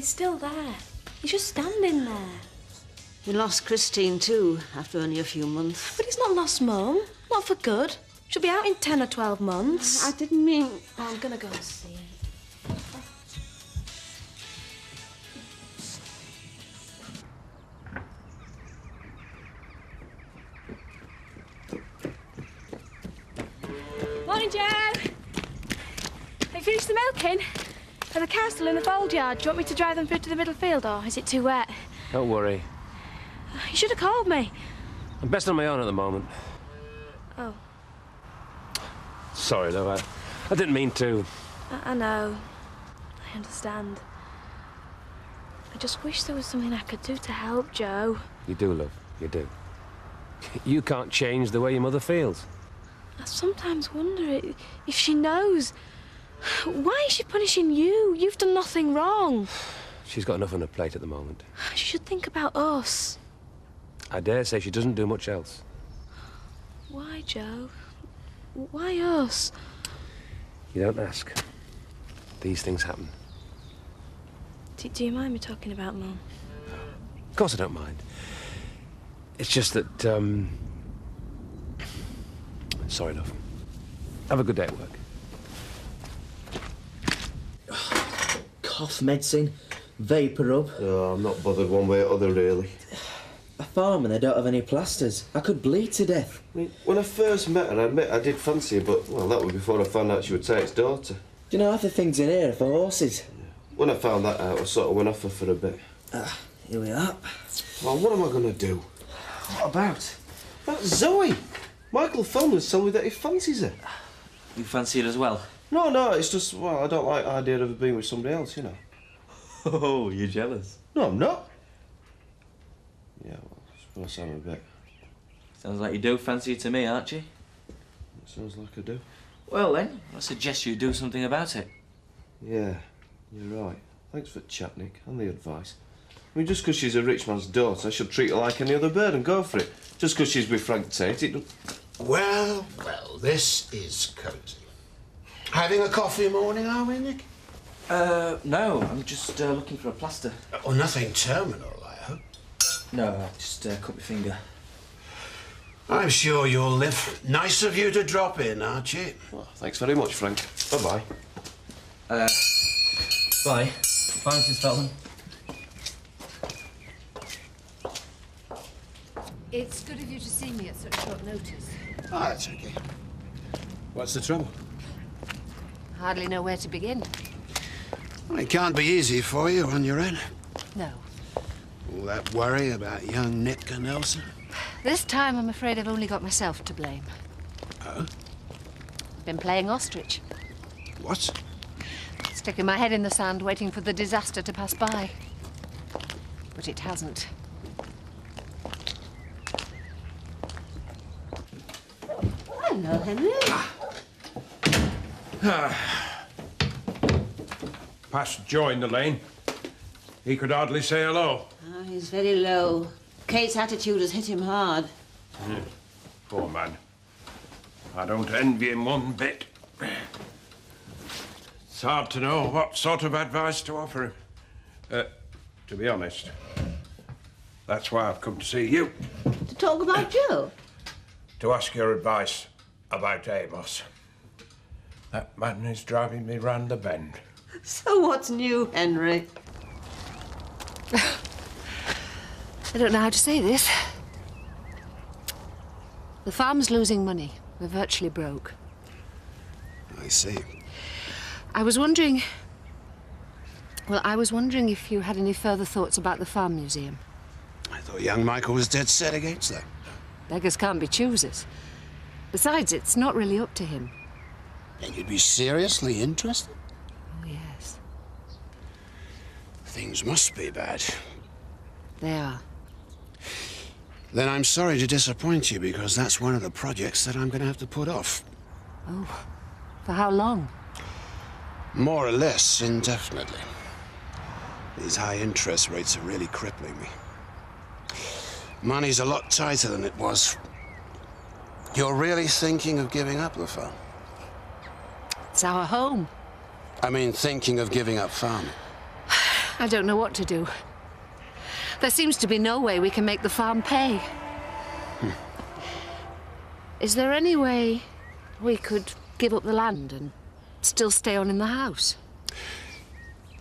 It's still there. He's just standing there. You lost Christine too, after only a few months. But he's not lost Mum. Not for good. She'll be out in 10 or 12 months. I didn't mean... Oh, I'm gonna go and see him. Morning, Joe. Have you finished the milking? Are the cows still in the fold yard? Do you want me to drive them through to the middle field, or is it too wet? Don't worry. You should have called me. I'm best on my own at the moment. Oh. Sorry, though. I didn't mean to. I know. I understand. I just wish there was something I could do to help Joe. You do, love. You do. You can't change the way your mother feels. I sometimes wonder if she knows. Why is she punishing you? You've done nothing wrong. She's got enough on her plate at the moment. She should think about us. I dare say she doesn't do much else. Why, Joe? Why us? You don't ask. These things happen. Do you mind me talking about Mum? Of course I don't mind. It's just that, Sorry, love. Have a good day at work. Cough medicine, vapour rub. Oh, I'm not bothered one way or other, really. A farm and they don't have any plasters. I could bleed to death. I mean, when I first met her, I admit I did fancy her, but, well, that was before I found out she was Tate's daughter. Do you know half the things in here are for horses? When I found that out, I sort of went off her for a bit. Here we are. Well, what am I going to do? What about? That's Zoe! Michael Thomlins told me that he fancies her. You fancy it as well? No, it's just, well, I don't like the idea of her being with somebody else, you know. Oh, you're jealous? No, I'm not. Yeah, well, I suppose I'm a bit. Sounds like you do fancy it to me, Archie. It sounds like I do. Well then, I suggest you do something about it. Yeah, you're right. Thanks for the chat, Nick, and the advice. I mean, just because she's a rich man's daughter, I should treat her like any other bird and go for it. Just because she's with Frank Tate, it... Well, this is cosy. Having a coffee morning, are we, Nick? No, I'm just looking for a plaster. Oh, nothing terminal, I hope. No, I just cut my finger. I'm sure you'll live. Nice of you to drop in, Archie. Well, thanks very much, Frank. Bye-bye. Bye. Bye, Mrs. Felton. It's good of you to see me at such short notice. Oh, that's okay. What's the trouble? Hardly know where to begin. Well, it can't be easy for you on your own. No. All that worry about young Nick and Elsa. This time, I'm afraid I've only got myself to blame. Oh? I've been playing ostrich. What? Sticking my head in the sand, waiting for the disaster to pass by. But it hasn't. Hello, Henry. Past Joe in the lane. He could hardly say hello. Oh, he's very low. Kate's attitude has hit him hard. Poor man. I don't envy him one bit. It's hard to know what sort of advice to offer him. To be honest, that's why I've come to see you. To talk about Joe? To ask your advice about Amos. That man is driving me round the bend. So what's new, Henry? I don't know how to say this. The farm's losing money. We're virtually broke. I see. I was wondering if you had any further thoughts about the farm museum. I thought young Michael was dead set against that. Beggars can't be choosers. Besides, it's not really up to him. And you'd be seriously interested? Oh, yes. Things must be bad. They are. Then I'm sorry to disappoint you, because that's one of the projects that I'm going to have to put off. Oh, for how long? More or less indefinitely. These high interest rates are really crippling me. Money's a lot tighter than it was. You're really thinking of giving up the farm? It's our home. I mean, thinking of giving up farming. I don't know what to do. There seems to be no way we can make the farm pay. Is there any way we could give up the land and still stay on in the house?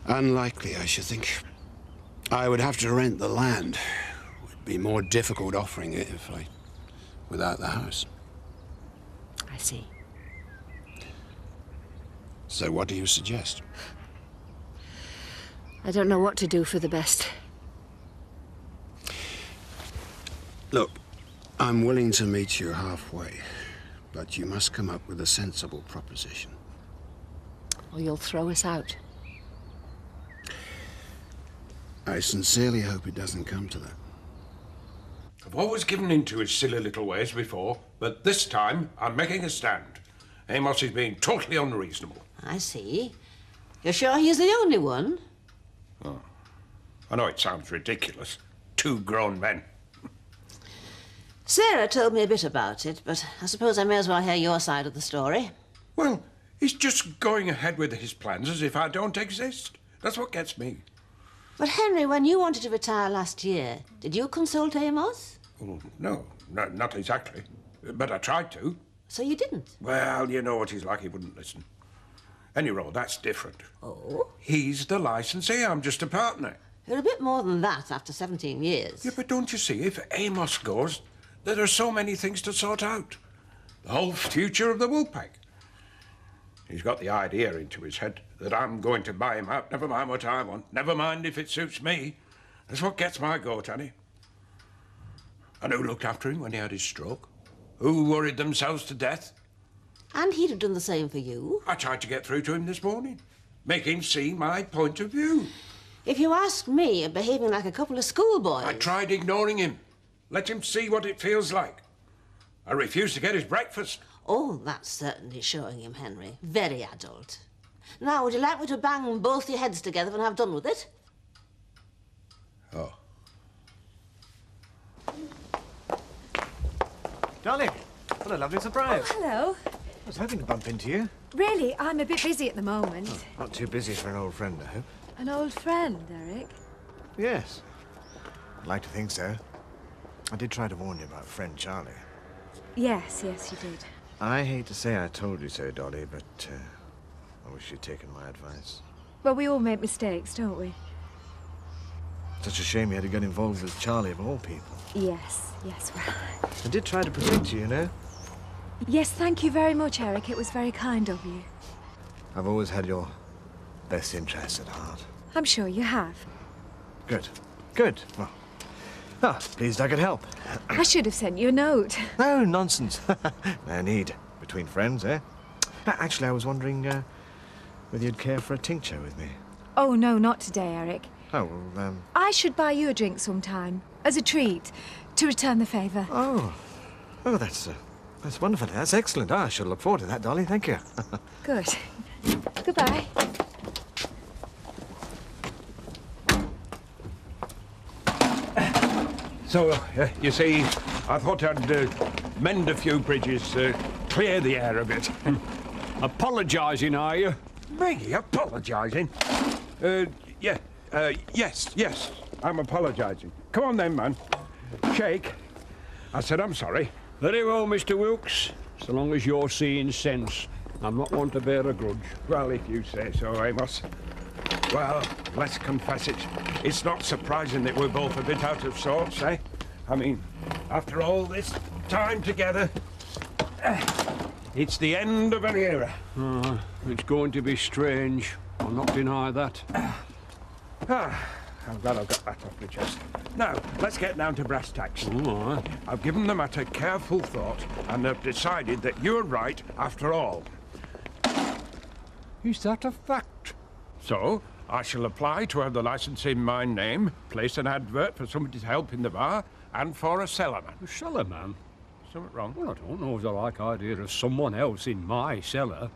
Unlikely, I should think. I would have to rent the land. It would be more difficult offering it without the house. I see. So what do you suggest? I don't know what to do for the best. Look, I'm willing to meet you halfway, but you must come up with a sensible proposition. Or you'll throw us out. I sincerely hope it doesn't come to that. I've always given in to his silly little ways before, but this time I'm making a stand. Amos is being totally unreasonable. I see. You're sure he's the only one? Oh. I know it sounds ridiculous. 2 grown men. Sarah told me a bit about it, but I suppose I may as well hear your side of the story. Well, he's just going ahead with his plans as if I don't exist. That's what gets me. But Henry, when you wanted to retire last year, did you consult Amos? Oh, no, not exactly. But I tried to. So you didn't? Well, you know what he's like, he wouldn't listen. Anyhow, that's different. Oh? He's the licensee, I'm just a partner. You're a bit more than that after 17 years. Yeah, but don't you see, if Amos goes, there are so many things to sort out. The whole future of the woolpack. He's got the idea into his head that I'm going to buy him out, never mind what I want, never mind if it suits me. That's what gets my goat, Annie. And who looked after him when he had his stroke? Who worried themselves to death? And he'd have done the same for you. I tried to get through to him this morning, make him see my point of view. If you ask me, you're behaving like a couple of schoolboys. I tried ignoring him. Let him see what it feels like. I refused to get his breakfast. Oh, that's certainly showing him, Henry. Very adult. Now, would you like me to bang both your heads together and have done with it? Oh. Darling, what a lovely surprise. Oh, hello. I was hoping to bump into you. Really, I'm a bit busy at the moment. Oh, not too busy for an old friend, I hope. An old friend, Eric? Yes. I'd like to think so. I did try to warn you about friend Charlie. Yes, you did. I hate to say I told you so, Dolly, but I wish you'd taken my advice. Well, we all make mistakes, don't we? Such a shame you had to get involved with Charlie of all people. Yes, well... I did try to protect you, you know? Yes, thank you very much, Eric. It was very kind of you. I've always had your best interests at heart. I'm sure you have. Good. Well, pleased I could help. I should have sent you a note. No, nonsense. No need. Between friends, eh? Actually, I was wondering whether you'd care for a tincture with me. Oh, no, not today, Eric. Oh, well, I should buy you a drink sometime, as a treat, to return the favour. Oh, that's wonderful. That's excellent. I shall look forward to that, Dolly. Thank you. Good. Goodbye. So, you see, I thought I'd mend a few bridges, clear the air a bit. Apologising, are you? Me apologising? Yes, I'm apologising. Come on then, man. Shake. I said I'm sorry. Very well, Mr. Wilkes. So long as you're seeing sense. I'm not one to bear a grudge. Well, if you say so, Amos. Well, let's confess it. It's not surprising that we're both a bit out of sorts, eh? I mean, after all this time together, it's the end of an era. It's going to be strange. I'll not deny that. I'm glad I've got that off my chest. Now, let's get down to brass tacks. All right. I've given the matter careful thought, and I've decided that you're right after all. Is that a fact? So, I shall apply to have the licence in my name, place an advert for somebody to help in the bar, and for a cellarman. A cellar man? Something wrong? Well, I don't know if I like the idea of someone else in my cellar.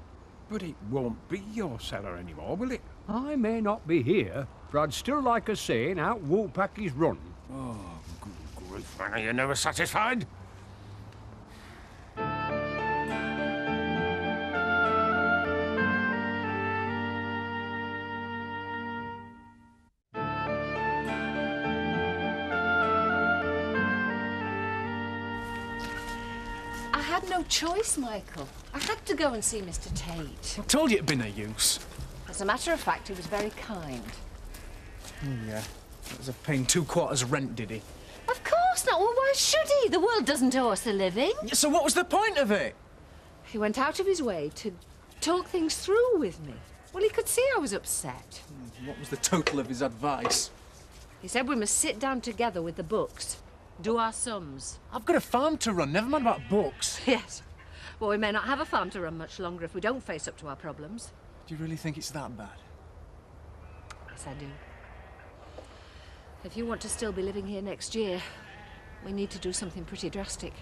But it won't be your cellar anymore, will it? I may not be here, but I'd still like a saying how Woolpack is run. Oh, good grief, man, are you never satisfied? had no choice, Michael. I had to go and see Mr. Tate. I told you it'd be no use. As a matter of fact, he was very kind. Yeah. As if paying 2 quarters rent, did he? Of course not. Well, why should he? The world doesn't owe us a living. Yeah, so what was the point of it? He went out of his way to talk things through with me. Well, he could see I was upset. What was the total of his advice? He said we must sit down together with the books, do our sums. I've got a farm to run, never mind about books. Yes. Well, we may not have a farm to run much longer if we don't face up to our problems. Do you really think it's that bad? Yes, I do. If you want to still be living here next year, we need to do something pretty drastic.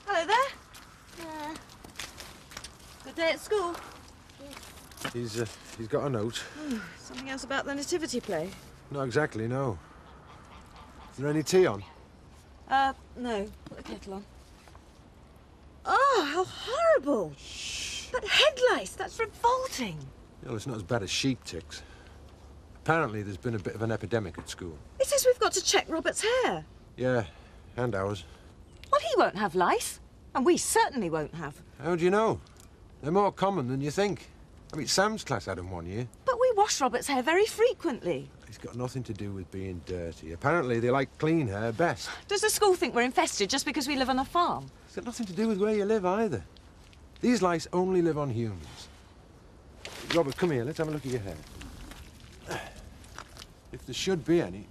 Hello there. Good day at school. He's got a note. Something else about the nativity play? Not exactly, no. Is there any tea on? No. Put the kettle on. Oh, how horrible! That head lice, that's revolting. Well, it's not as bad as sheep ticks. Apparently, there's been a bit of an epidemic at school. It says we've got to check Robert's hair. Yeah, and ours. Well, he won't have lice. And we certainly won't have. How do you know? They're more common than you think. I mean, Sam's class had them one year. But we wash Robert's hair very frequently. It's got nothing to do with being dirty. Apparently, they like clean hair best. Does the school think we're infested just because we live on a farm? It's got nothing to do with where you live either. These lice only live on humans. Robert, come here. Let's have a look at your hair. If there should be any,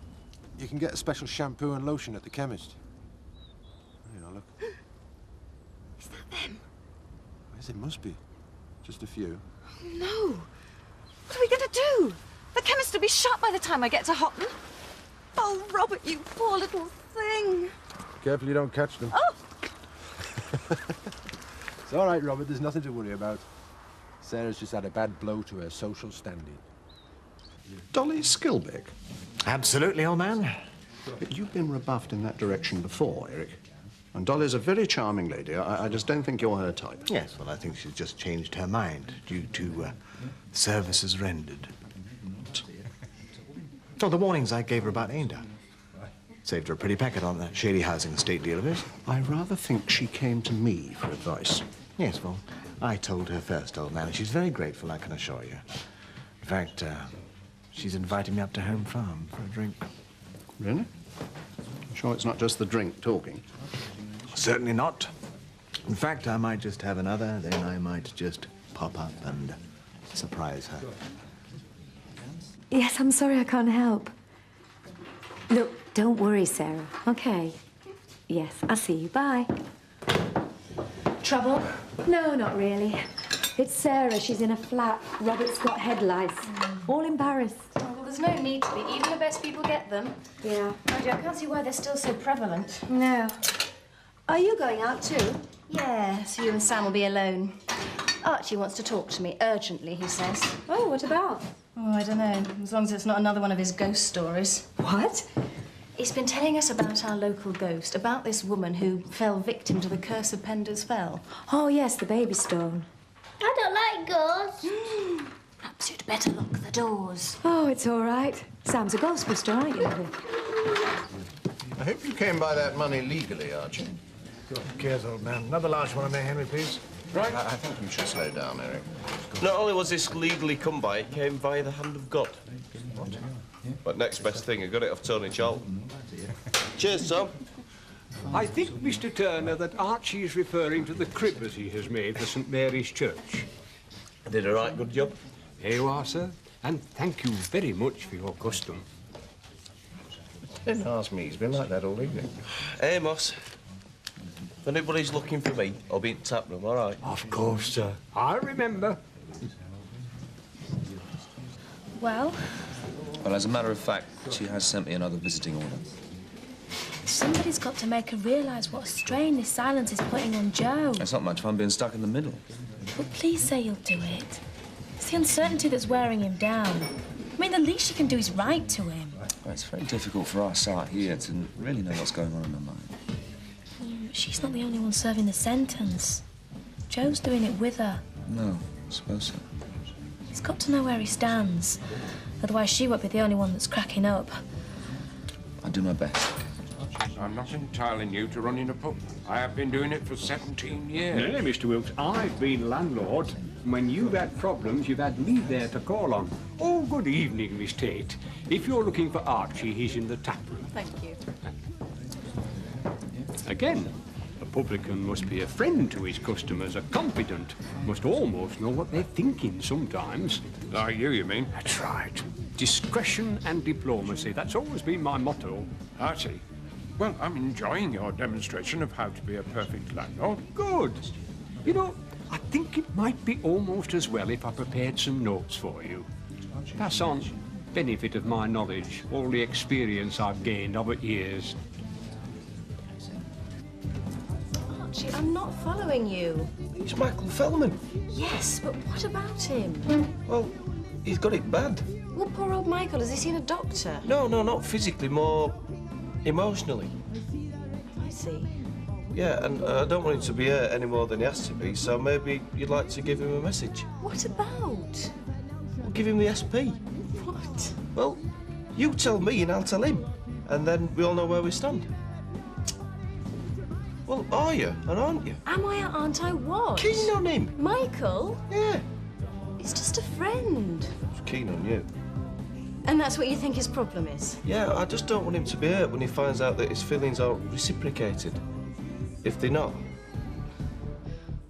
you can get a special shampoo and lotion at the chemist. Here, now look. Is that them? Yes, it must be. Just a few. Oh, no. What are we going to do? The chemist will be shut by the time I get to Houghton. Oh, Robert, you poor little thing. Careful you don't catch them. Oh! It's all right, Robert. There's nothing to worry about. Sarah's just had a bad blow to her social standing. Dolly Skilbeck. Absolutely, old man. You've been rebuffed in that direction before, Eric. And Dolly's a very charming lady. I just don't think you're her type. Yes, well, I think she's just changed her mind due to services rendered. Oh, the warnings I gave her about Ainda. Saved her a pretty packet on that shady housing estate deal of his. I rather think she came to me for advice. Yes, well, I told her first, old man, and she's very grateful, I can assure you. In fact, she's invited me up to Home Farm for a drink. Really? Sure it's not just the drink talking? Certainly not. In fact, I might just have another, then I might just pop up and surprise her. Yes, I'm sorry I can't help. Look, don't worry, Sarah. Okay. Yes, I'll see you. Bye. Trouble? No, not really. It's Sarah. She's in a flat. Robert's got head lice. All embarrassed. Oh, well, there's no need to be. Even the best people get them. Yeah. Mind you, I can't see why they're still so prevalent. No. Are you going out too? Yeah, so you and Sam will be alone. Archie wants to talk to me urgently, he says. Oh, what about? Oh, I don't know. As long as it's not another one of his ghost stories. What? He's been telling us about our local ghost, about this woman who fell victim to the curse of Pender's Fell. Oh, yes, the baby stone. I don't like ghosts. Perhaps you'd better lock the doors. Oh, it's all right. Sam's a Ghostbuster, aren't you? I hope you came by that money legally, Archie. Who cares, old man? Another large one on there, Henry, please. Right. I think you should slow down, Eric. Not only was this legally come by, it came via the hand of God. But next best thing, I got it off Tony Charlton. Cheers, Tom. I think, Mr. Turner, that Archie is referring to the crib that he has made for St. Mary's Church. Did a right good job. Here you are, sir. And thank you very much for your custom. Didn't ask me. He's been like that all evening. Amos, if anybody's looking for me, I'll be in the tap room, all right? Of course, sir. I remember. Well? Well, as a matter of fact, she has sent me another visiting order. Somebody's got to make her realise what a strain this silence is putting on Joe. It's not much fun being stuck in the middle. But please say you'll do it. It's the uncertainty that's wearing him down. I mean, the least you can do is write to him. Well, it's very difficult for us out here to really know what's going on in her mind. She's not the only one serving the sentence. Joe's doing it with her. No, I suppose so. He's got to know where he stands. Otherwise, she won't be the only one that's cracking up. I'll do my best. I'm not entitling you to running a pub. I have been doing it for 17 years. No, Mr. Wilkes, I've been landlord. When you've had problems, you've had me there to call on. Oh, good evening, Miss Tate. If you're looking for Archie, he's in the tap room. Thank you. Again, a publican must be a friend to his customers, a confidant, must almost know what they're thinking sometimes. Like you mean? That's right. Discretion and diplomacy, that's always been my motto. Archie, well, I'm enjoying your demonstration of how to be a perfect landlord. Good. You know, I think it might be almost as well if I prepared some notes for you. Pass on benefit of my knowledge, all the experience I've gained over years. Archie, I'm not following you. It's Michael Fellman. Yes, but what about him? Well, he's got it bad. Well, poor old Michael, has he seen a doctor? No, not physically, more emotionally. I see. Yeah, and I don't want him to be hurt any more than he has to be, so maybe you'd like to give him a message. What about? We'll give him the SP. What? Well, you tell me and I'll tell him, and then we all know where we stand. Well, are you, or aren't you? Am I or aren't I what? Keen on him. Michael? Yeah. He's just a friend. He's keen on you. And that's what you think his problem is? Yeah, I just don't want him to be hurt when he finds out that his feelings are reciprocated. If they're not.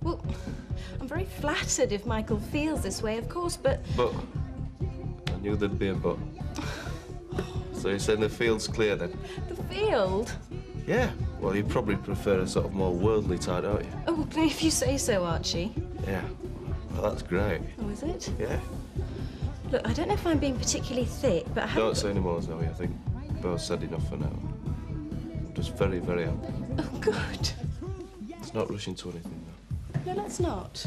Well, I'm very flattered if Michael feels this way, of course, but... But? I knew there'd be a but. So you're saying the field's clear, then? The field? Yeah. Well, you'd probably prefer a sort of more worldly type, don't you? Oh, if you say so, Archie. Yeah. Well, that's great. Oh, is it? Yeah. Look, I don't know if I'm being particularly thick, but I haven't... Don't say any more, Zoe. I think both said enough for now. I'm just very, very happy. Oh, good. It's not rushing to anything, though. No, let's not.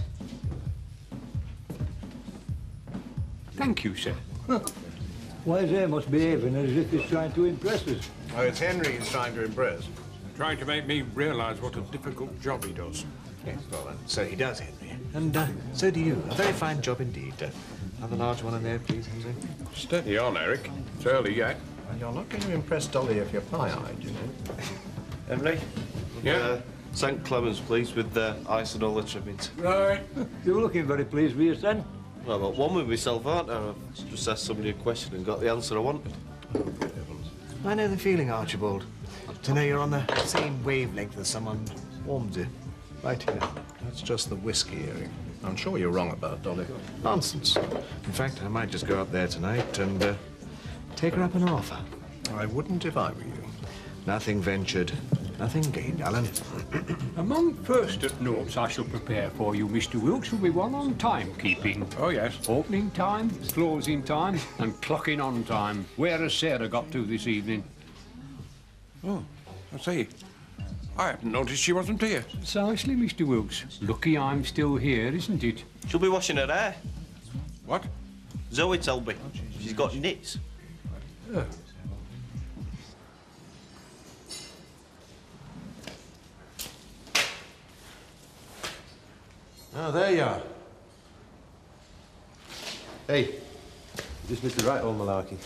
Thank you, sir. Why is Amos behaving as if he's trying to impress us? Oh, it's Henry he's trying to impress. Trying to make me realise what a difficult job he does. Yes, well, so he does, Henry. And so do you. A very fine job indeed. Another large one in there, please, Henry. Steady on, Eric. It's early yet. And you're not going to impress Dolly if you're pie-eyed, you know. Henry? Yeah? St. Clements, please, with ice and all the trimmings. Right. You're looking very pleased with your son. Well, I'm at one with myself, aren't I? I've just asked somebody a question and got the answer I wanted. I know the feeling, Archibald. To know you're on the same wavelength as someone warms you. Right here. That's just the whiskey, Eric. I'm sure you're wrong about Dolly. Nonsense. In fact, I might just go up there tonight and take her up an offer. I wouldn't if I were you. Nothing ventured, nothing gained, Alan. Among first notes I shall prepare for you, Mr. Wilkes, will be one on timekeeping. Oh, yes. Opening time, closing time, and clocking on time. Where has Sarah got to this evening? Oh, I see. I hadn't noticed she wasn't here. Precisely, Mr. Wilkes. Lucky I'm still here, isn't it? She'll be washing her hair. What? Zoe told me. She's got nits. Oh. Oh, there you are. Hey, just Mr. Right, old malarkey.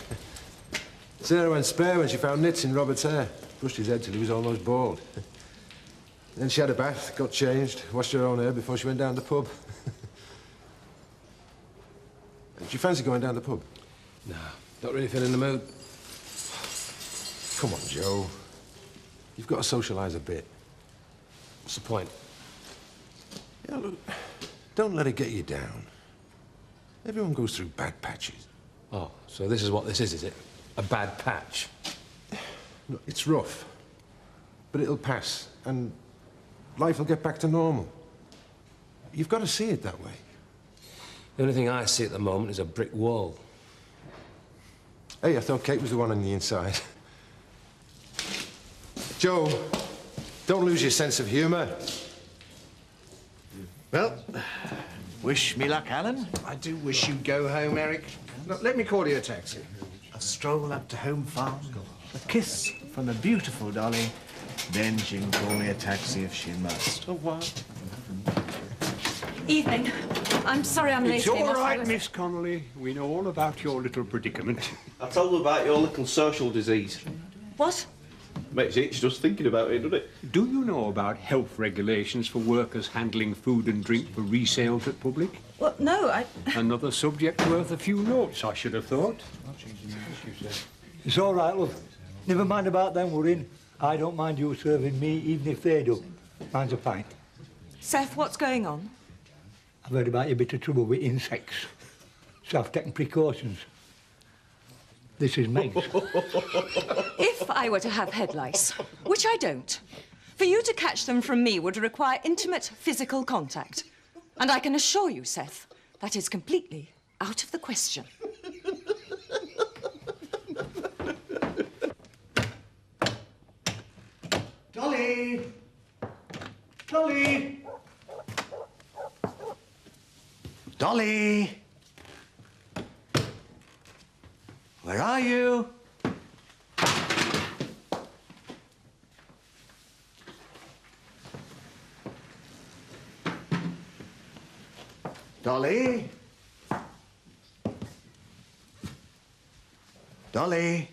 Sarah went spare when she found nits in Robert's hair. Brushed his head till he was almost bald. Then she had a bath, got changed, washed her own hair before she went down the pub. Do you fancy going down the pub? No, not really feeling the mood. Come on, Joe. You've got to socialise a bit. What's the point? Yeah, look, don't let it get you down. Everyone goes through bad patches. Oh, so this is what this is it? A bad patch? Look, it's rough, but it'll pass, and life will get back to normal. You've got to see it that way. The only thing I see at the moment is a brick wall. Hey, I thought Kate was the one on the inside. Joe, don't lose your sense of humour. Well, wish me luck, Alan. I do wish you'd go home, Eric. Look, let me call you a taxi. A stroll up to Home Farm, a kiss from the beautiful Dolly, then she can call me a taxi if she must. Oh, wow. Evening. I'm sorry I'm late. It's all Amos. right, Miss Connolly. We know all about your little predicament. I told them about your little social disease. What? Makes you itch just thinking about it, doesn't it? Do you know about health regulations for workers handling food and drink for resale to the public? Well, no, Another subject worth a few notes, I should have thought. It's all right, love. Never mind about them worrying. I don't mind you serving me, even if they do. Mine's a pint. Seth, what's going on? I've heard about your bit of trouble with insects. So I've taken precautions. This is Meg's. If I were to have head lice, which I don't, for you to catch them from me would require intimate physical contact. And I can assure you, Seth, that is completely out of the question. Dolly! Dolly! Dolly! Where are you? Dolly? Dolly?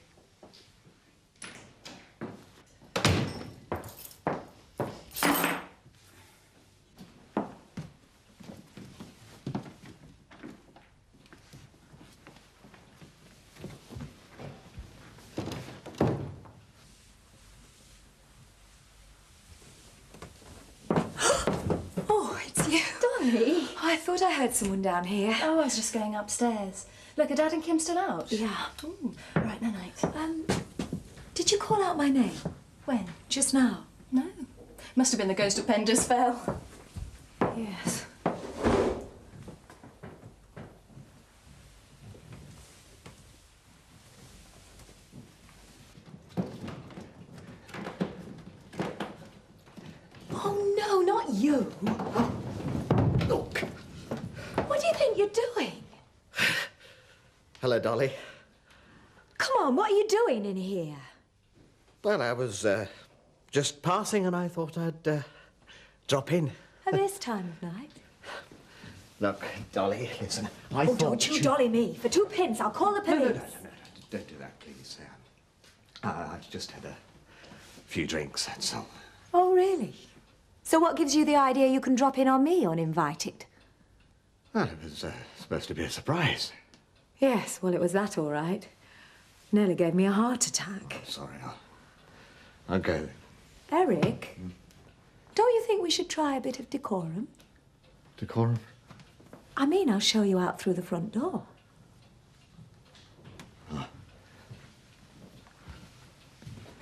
Dolly? I thought I heard someone down here. Oh, I was just going upstairs. Look, are Dad and Kim still out? Yeah. Ooh, right, night. Did you call out my name? When? Just now? No. Must have been the ghost of Pender's Fell. Yes. Oh, no, not you. Look. What do you think you're doing? Hello, Dolly. Come on, what are you doing in here? Well, I was just passing and I thought I'd drop in. At this time of night? Look, Dolly, listen. I Oh, thought don't you dolly me. For 2 pence, I'll call the police. No. Don't do that, please. I've just had a few drinks, that's all. Oh, really? So what gives you the idea you can drop in on me uninvited? Well, it was supposed to be a surprise. Yes, well, it was that all right. Nearly gave me a heart attack. Sorry, I'll go then. Eric, don't you think we should try a bit of decorum? Decorum? I mean, I'll show you out through the front door.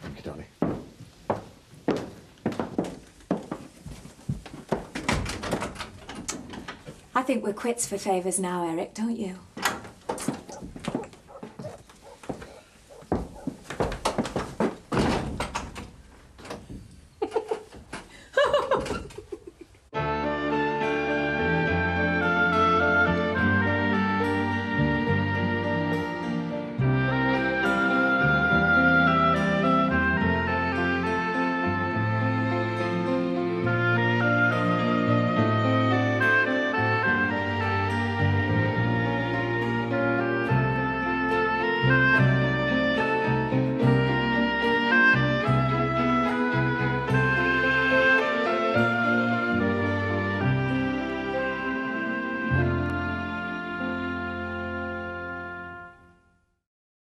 Thank you, Dolly. I think we're quits for favours now, Eric, don't you?